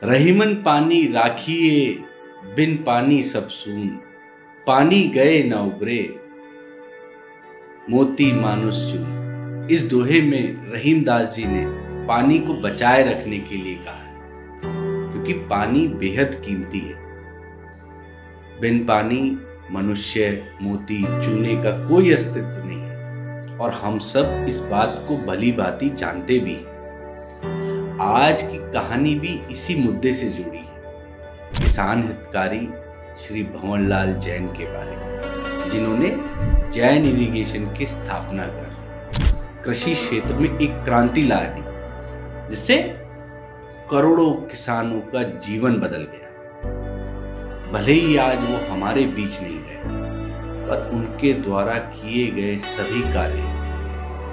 रहीमन पानी राखिए, बिन पानी सब सून, पानी गए न उबरे, मोती मानुष चून। इस दोहे में रहीमदास जी ने पानी को बचाए रखने के लिए कहा है, क्योंकि पानी बेहद कीमती है। बिन पानी मनुष्य, मोती, चूने का कोई अस्तित्व नहीं है, और हम सब इस बात को भली भांति जानते भी हैं। आज की कहानी भी इसी मुद्दे से जुड़ी है, किसान हितकारी श्री भंवरलाल जैन के बारे में, जिन्होंने जैन इरिगेशन की स्थापना कर कृषि क्षेत्र में एक क्रांति ला दी, जिससे करोड़ों किसानों का जीवन बदल गया। भले ही आज वो हमारे बीच नहीं रहे, पर उनके द्वारा किए गए सभी कार्य,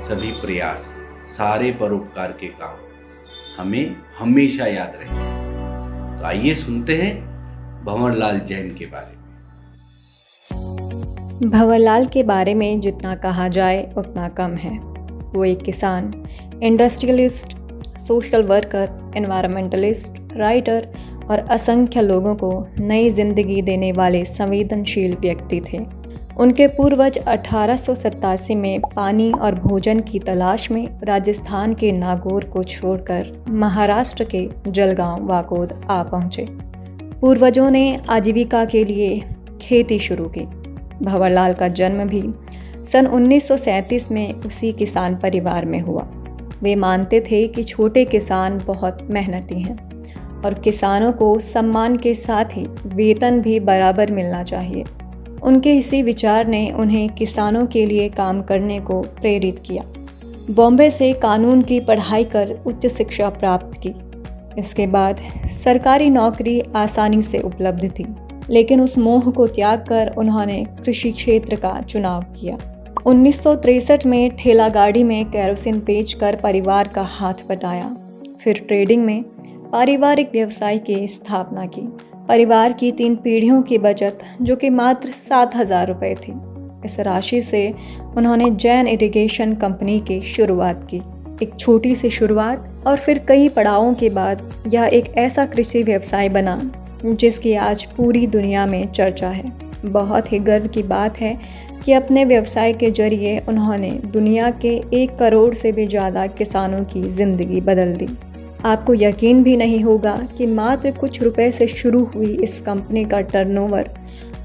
सभी प्रयास, सारे परोपकार के काम हमें हमेशा याद रहेंगे। तो आइए सुनते हैं भंवरलाल जैन के बारे में। भंवरलाल के बारे में जितना कहा जाए उतना कम है। वो एक किसान, industrialist, social worker, environmentalist, writer और असंख्य लोगों को नई जिंदगी देने वाले संवेदनशील व्यक्ति थे। उनके पूर्वज 1887 में पानी और भोजन की तलाश में राजस्थान के नागौर को छोड़कर महाराष्ट्र के जलगांव वाकोद आ पहुंचे। पूर्वजों ने आजीविका के लिए खेती शुरू की। भंवरलाल का जन्म भी सन 1937 में उसी किसान परिवार में हुआ। वे मानते थे कि छोटे किसान बहुत मेहनती हैं और किसानों को सम्मान के साथ ही वेतन भी बराबर मिलना चाहिए। उनके इसी विचार ने उन्हें किसानों के लिए काम करने को प्रेरित किया। बॉम्बे से कानून की पढ़ाई कर उच्च शिक्षा प्राप्त की। इसके बाद सरकारी नौकरी आसानी से उपलब्ध थी, लेकिन उस मोह को त्याग कर उन्होंने कृषि क्षेत्र का चुनाव किया। 1963 में ठेला गाड़ी में केरोसिन बेचकर परिवार का हाथ बटाया। फिर ट्रेडिंग में पारिवारिक व्यवसाय की स्थापना की। परिवार की 3 पीढ़ियों की बचत, जो कि मात्र 7,000 रुपये थी, इस राशि से उन्होंने जैन इरिगेशन कंपनी की शुरुआत की। एक छोटी सी शुरुआत और फिर कई पड़ावों के बाद यह एक ऐसा कृषि व्यवसाय बना जिसकी आज पूरी दुनिया में चर्चा है। बहुत ही गर्व की बात है कि अपने व्यवसाय के जरिए उन्होंने दुनिया के 1 करोड़ से भी ज़्यादा किसानों की ज़िंदगी बदल दी। आपको यकीन भी नहीं होगा कि मात्र कुछ रुपए से शुरू हुई इस कंपनी का टर्नओवर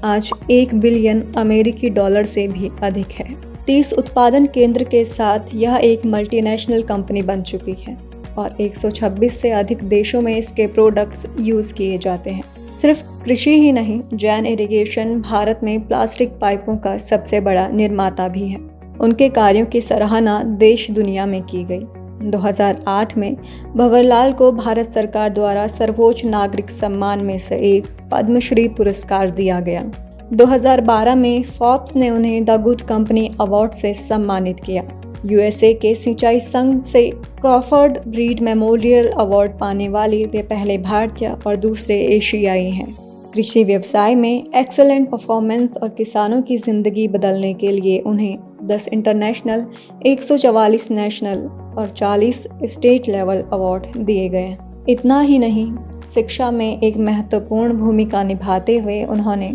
आज 1 बिलियन अमेरिकी डॉलर से भी अधिक है। 30 उत्पादन केंद्र के साथ यह एक मल्टीनेशनल कंपनी बन चुकी है और 126 से अधिक देशों में इसके प्रोडक्ट्स यूज़ किए जाते हैं। सिर्फ कृषि ही नहीं, जैन इरिगेशन भारत में प्लास्टिक पाइपों का सबसे बड़ा निर्माता भी है। उनके कार्यों की सराहना देश दुनिया में की गई। 2008 में भंवरलाल को भारत सरकार द्वारा सर्वोच्च नागरिक सम्मान में से एक पद्मश्री पुरस्कार दिया गया। 2012 में फोर्ब्स ने उन्हें द गुड कंपनी अवार्ड से सम्मानित किया। यूएसए के सिंचाई संघ से क्रॉफर्ड ब्रीड मेमोरियल अवार्ड पाने वाले वे पहले भारतीय और दूसरे एशियाई हैं। कृषि व्यवसाय में एक्सेलेंट परफॉर्मेंस और किसानों की ज़िंदगी बदलने के लिए उन्हें 10 इंटरनेशनल, 144 नेशनल और 40 स्टेट लेवल अवार्ड दिए गए। इतना ही नहीं, शिक्षा में एक महत्वपूर्ण भूमिका निभाते हुए उन्होंने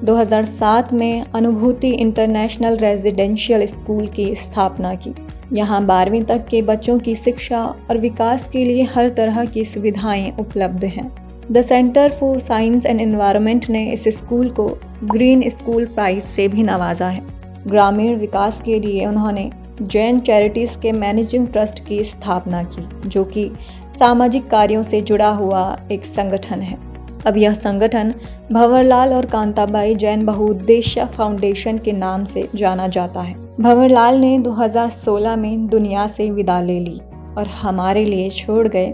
2007 में अनुभूति इंटरनेशनल रेजिडेंशियल स्कूल की स्थापना की। यहाँ 12वीं तक के बच्चों की शिक्षा और विकास के लिए हर तरह की सुविधाएं उपलब्ध हैं। The centre for science and environment ने इस स्कूल को ग्रीन स्कूल प्राइज से भी नवाजा है। ग्रामीण विकास के लिए उन्होंने जैन चैरिटीज़ के मैनेजिंग ट्रस्ट की स्थापना की, जो कि सामाजिक कार्यों से जुड़ा हुआ एक संगठन है। अब यह संगठन भंवरलाल और कांताबाई जैन बहुउद्देश्य फाउंडेशन के नाम से जाना जाता है। भंवरलाल ने 2016 में दुनिया से विदा ले ली और हमारे लिए छोड़ गए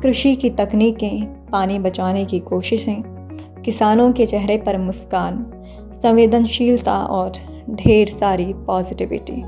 कृषि की तकनीकें, पानी बचाने की कोशिशें, किसानों के चेहरे पर मुस्कान, संवेदनशीलता और ढेर सारी पॉजिटिविटी।